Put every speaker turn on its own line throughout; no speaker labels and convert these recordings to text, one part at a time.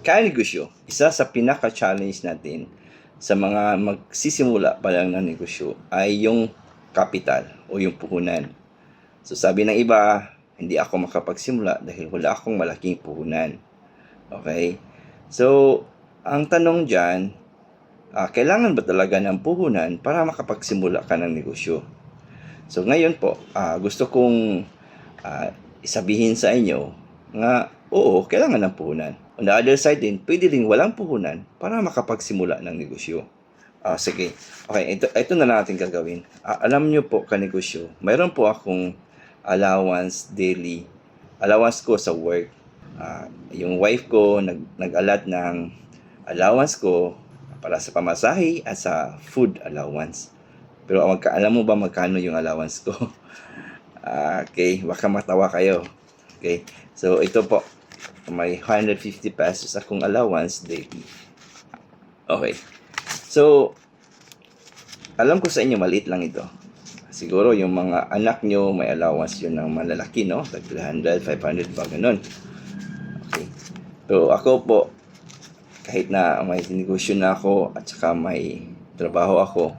Kanegosyo, isa sa pinaka-challenge natin sa mga magsisimula pa lang ng negosyo ay yung capital o yung puhunan. So sabi ng iba, hindi ako makapagsimula dahil wala akong malaking puhunan. Okay? So, ang tanong dyan, kailangan ba talaga ng puhunan para makapagsimula ka ng negosyo? So ngayon po, gusto kong isabihin sa inyo nga oo, kailangan ng puhunan. On the other side din, pwede rin walang puhunan para makapagsimula ng negosyo. Sige. Okay, ito na natin gagawin. Alam nyo po, kanegosyo, mayroon po akong allowance daily. Allowance ko sa work. Yung wife ko nag-allot ng allowance ko para sa pamasahe at sa food allowance. Pero alam mo ba magkano yung allowance ko? Okay, baka matawa kayo. Okay, so ito po, may 150 pesos akong allowance daily. Okay, so alam ko sa inyo maliit lang ito. Siguro yung mga anak nyo may allowance yun ng malalaki, no? Tag 300, 500 ba, ganun. Okay, so ako po, kahit na may negosyo na ako at saka may trabaho ako,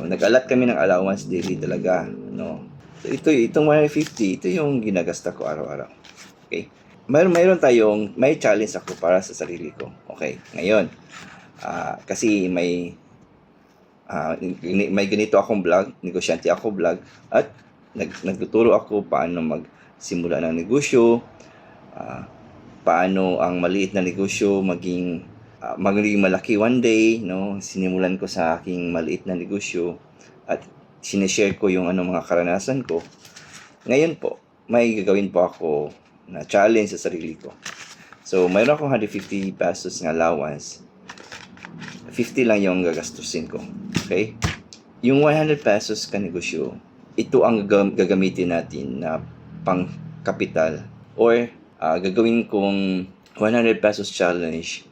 nag-allot kami ng allowance daily talaga, no? So itong 150, ito yung ginagasta ko araw-araw. Okay, may challenge ako para sa sarili ko. Okay, ngayon, kasi may ganito akong vlog, negosyante ako vlog, at nagtuturo ako paano magsimula ng negosyo, paano ang maliit na negosyo maging malaki one day, no? Sinimulan ko sa aking maliit na negosyo at sineshare ko yung mga karanasan ko. Ngayon po, may gagawin po ako na challenge sa sarili ko. So, mayroon akong 150 pesos ng allowance. 50 lang yung gagastusin ko. Okay? Yung 100 pesos kanegosyo, ito ang gagamitin natin na pang kapital or gagawin kong 100 pesos challenge.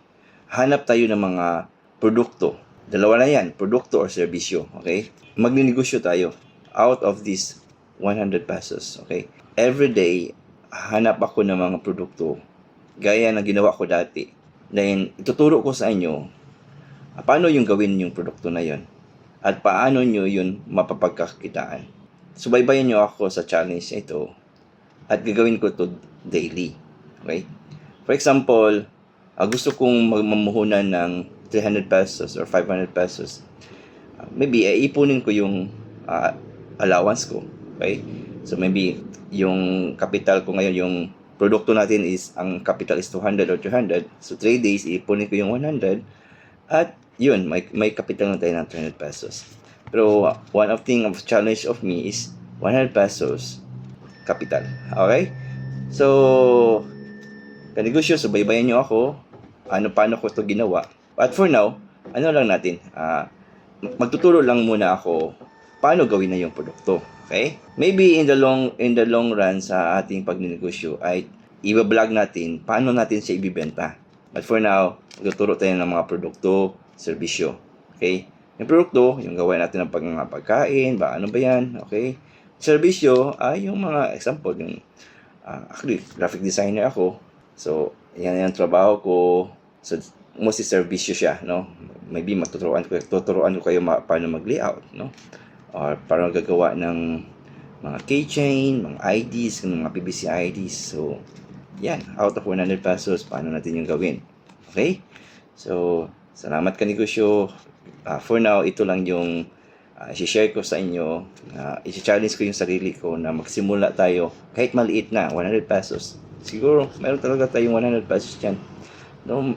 Hanap tayo ng mga produkto. Dalawa na yan, produkto or serbisyo. Okay? Magninegosyo tayo out of this 100 pesos. Okay? Every day, hanap ako ng mga produkto gaya na ginawa ko dati. Then, ituturo ko sa inyo paano yung gawin yung produkto na yon at paano nyo yun mapapagkakitaan. Subaybayan nyo ako sa challenge ito at gagawin ko to daily. Okay? For example, gusto kong mamuhunan ng 300 pesos or 500 pesos. Maybe, ipunin ko yung allowance ko. Okay? So, maybe, yung capital ko ngayon, yung produkto natin is, ang capital is 200 or 300. So, 3 days, ipunin ko yung 100. At, yun, may capital na tayo ng 300 pesos. Pero, one of challenge of me is 100 pesos capital. Okay? So, kanegosyo, subaybayan nyo ako. Paano ko to ginawa. But for now, lang natin, magtuturo lang muna ako paano gawin na yung produkto. Okay? Maybe in the long run sa ating pagnenegosyo ay i-vlog natin paano natin siya ibibenta. But for now, magtuturo tayo ng mga produkto, serbisyo. Okay? Yung produkto, yung gawain natin ng pagkain, ano ba yan? Okay? Serbisyo ay yung mga example, yung actually, graphic designer ako. So, yan yung trabaho ko. So, mostly serbisyo siya, no? Maybe tuturuan ko kayo paano mag-layout, no? Or paano gagawa ng mga keychain, mga IDs, mga PVC IDs. So, yan. Out of 100 pesos, paano natin yung gawin? Okay? So, salamat kanegosyo. For now, ito lang yung i-share ko sa inyo. I-challenge ko yung sarili ko na magsimula tayo kahit maliit na, 100 pesos. Siguro, meron talaga tayong 100 pesos dyan. No?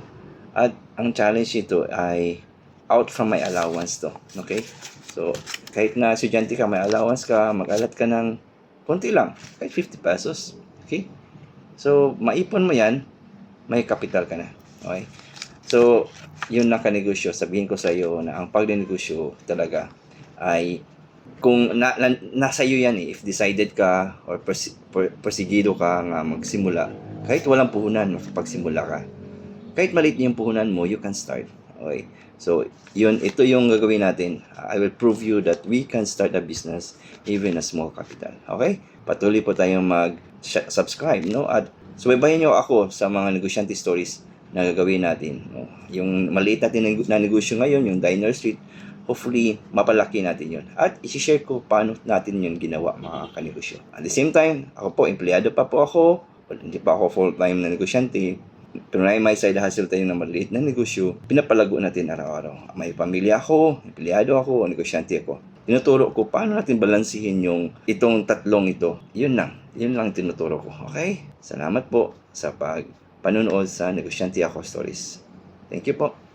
At ang challenge ito ay out from my allowance to. Okay? So, kahit na estudyante ka, may allowance ka, mag-alat ka ng konti lang, kahit 50 pesos. Okay? So, maipon mo yan, may capital ka na. Okay? So, yun na kanegosyo. Sabihin ko sa iyo na ang pagnegosyo talaga ay kung nasa iyo yan if decided ka or persigido ka nga magsimula, kahit walang puhunan, makapagsimula ka. Kahit maliit yung puhunan mo, you can start. Okay? So, ito yung gagawin natin. I will prove you that we can start a business even a small capital. Okay? Patuloy po tayong mag-subscribe, no? At subaybayan nyo ako sa mga negosyante stories na gagawin natin. No? Yung maliit natin na negosyo ngayon, yung Diner Street, hopefully, mapalaki natin yun. At isi-share ko paano natin yun ginawa, mga kanegosyo. At the same time, ako po, empleyado pa po ako. Hindi pa ako full-time na negosyante. Pero may side hustle tayo na maliit na negosyo. Pinapalago natin araw-araw. May pamilya ako, empleyado ako, negosyante ako. Tinuturo ko paano natin balansihin yung itong tatlong ito. Yun lang tinuturo ko. Okay? Salamat po sa panunood sa Negosyante Ako Stories. Thank you po.